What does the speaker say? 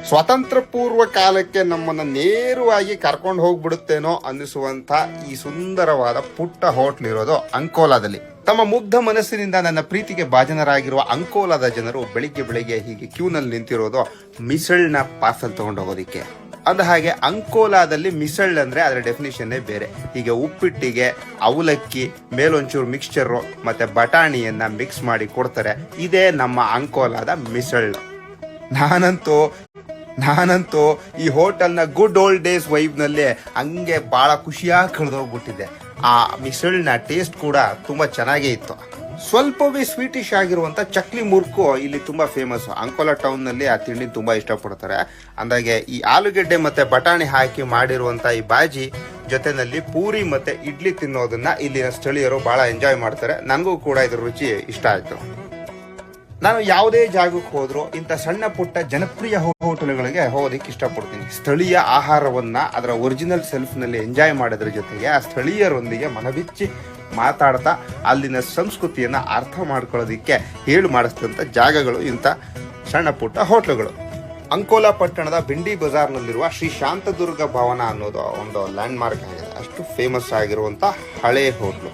ಸ್ವತಂತ್ರ ಪೂರ್ವ ಕಾಲಕ್ಕೆ ನಮ್ಮನ್ನು ನೇರವಾಗಿ ಕರ್ಕೊಂಡು ಹೋಗ್ಬಿಡುತ್ತೇನೋ ಅನ್ನಿಸುವಂತ ಈ ಸುಂದರವಾದ ಪುಟ್ಟ ಹೋಟ್ಲ್ ಇರೋದು ಅಂಕೋಲಾದಲ್ಲಿ. ತಮ್ಮ ಮುಗ್ಧ ಮನಸ್ಸಿನಿಂದ ನನ್ನ ಪ್ರೀತಿಗೆ ಭಾಜನರಾಗಿರುವ ಅಂಕೋಲಾದ ಜನರು ಬೆಳಿಗ್ಗೆ ಹೀಗೆ ಕ್ಯೂನಲ್ಲಿ ನಿಂತಿರೋದು ಮಿಸಳ್ನ ಪಾರ್ಸಲ್ ತಗೊಂಡು ಹೋಗೋದಿಕ್ಕೆ. ಅಂದ ಹಾಗೆ ಅಂಕೋಲಾದಲ್ಲಿ ಮಿಸಳ್ ಅಂದ್ರೆ ಅದರ ಡೆಫಿನಿಷನ್ನೇ ಬೇರೆ. ಹೀಗೆ ಉಪ್ಪಿಟ್ಟಿಗೆ ಅವಲಕ್ಕಿ ಮೇಲೊಂಚೂರು ಮಿಕ್ಸ್ಚರ್ ಮತ್ತೆ ಬಟಾಣಿಯನ್ನ ಮಿಕ್ಸ್ ಮಾಡಿ ಕೊಡ್ತಾರೆ. ಇದೇ ನಮ್ಮ ಅಂಕೋಲಾದ ಮಿಸಳ್. ನಾನಂತೂ ಈ ಹೋಟೆಲ್ನ ಗುಡ್ ಓಲ್ಡ್ ಡೇಸ್ ವೈಬ್ ನಲ್ಲಿ ಹಂಗೆ ಬಹಳ ಖುಷಿಯಾಗಿ ಕಳೆದೋಗ್ಬಿಟ್ಟಿದೆ. ಆ ಮಿಸಳ್ನ ಟೇಸ್ಟ್ ಕೂಡ ತುಂಬಾ ಚೆನ್ನಾಗೇ ಇತ್ತು. ಸ್ವಲ್ಪವೇ ಸ್ವೀಟಿಶ್ ಆಗಿರುವಂತ ಚಕ್ಲಿ ಮುರ್ಕು ಇಲ್ಲಿ ತುಂಬಾ ಫೇಮಸ್. ಅಂಕೋಲಾ ಟೌನ್ ನಲ್ಲಿ ಆ ತಿಂಡಿ ತುಂಬಾ ಇಷ್ಟಪಡ್ತಾರೆ. ಅಂದಾಗೆ ಈ ಆಲೂಗೆಡ್ಡೆ ಮತ್ತೆ ಬಟಾಣಿ ಹಾಕಿ ಮಾಡಿರುವಂತ ಈ ಬಾಜಿ ಜೊತೆನಲ್ಲಿ ಪೂರಿ ಮತ್ತೆ ಇಡ್ಲಿ ತಿನ್ನೋದನ್ನ ಇಲ್ಲಿನ ಸ್ಥಳೀಯರು ಬಹಳ ಎಂಜಾಯ್ ಮಾಡ್ತಾರೆ. ನನಗೂ ಕೂಡ ಇದ್ರ ರುಚಿ ಇಷ್ಟ ಆಯ್ತು. ನಾನು ಯಾವುದೇ ಜಾಗಕ್ಕೆ ಹೋದ್ರೂ ಇಂಥ ಸಣ್ಣ ಪುಟ್ಟ ಜನಪ್ರಿಯ ಹೋಟೆಲ್ಗಳಿಗೆ ಹೋಗೋದಕ್ಕೆ ಇಷ್ಟಪಡ್ತೀನಿ. ಸ್ಥಳೀಯ ಆಹಾರವನ್ನ ಅದರ ಒರಿಜಿನಲ್ ಸೆಲ್ಫ್ ನಲ್ಲಿ ಎಂಜಾಯ್ ಮಾಡೋದ್ರ ಜೊತೆಗೆ ಆ ಸ್ಥಳೀಯರೊಂದಿಗೆ ಮನಬಿಚ್ಚಿ ಮಾತಾಡ್ತಾ ಅಲ್ಲಿನ ಸಂಸ್ಕೃತಿಯನ್ನ ಅರ್ಥ ಮಾಡ್ಕೊಳ್ಳೋದಿಕ್ಕೆ ಹೇಳು ಮಾಡಿಸಿದಂತ ಜಾಗಗಳು ಇಂಥ ಸಣ್ಣ ಪುಟ್ಟ ಹೋಟ್ಲುಗಳು. ಅಂಕೋಲಾ ಪಟ್ಟಣದ ಬಿಂಡಿ ಬಜಾರ್ನಲ್ಲಿರುವ ಶ್ರೀ ಶಾಂತದುರ್ಗ ಭವನ ಅನ್ನೋದು ಒಂದು ಲ್ಯಾಂಡ್ ಮಾರ್ಕ್ ಆಗಿದೆ. ಅಷ್ಟು ಫೇಮಸ್ ಆಗಿರುವಂತ ಹಳೆ ಹೋಟ್ಲು.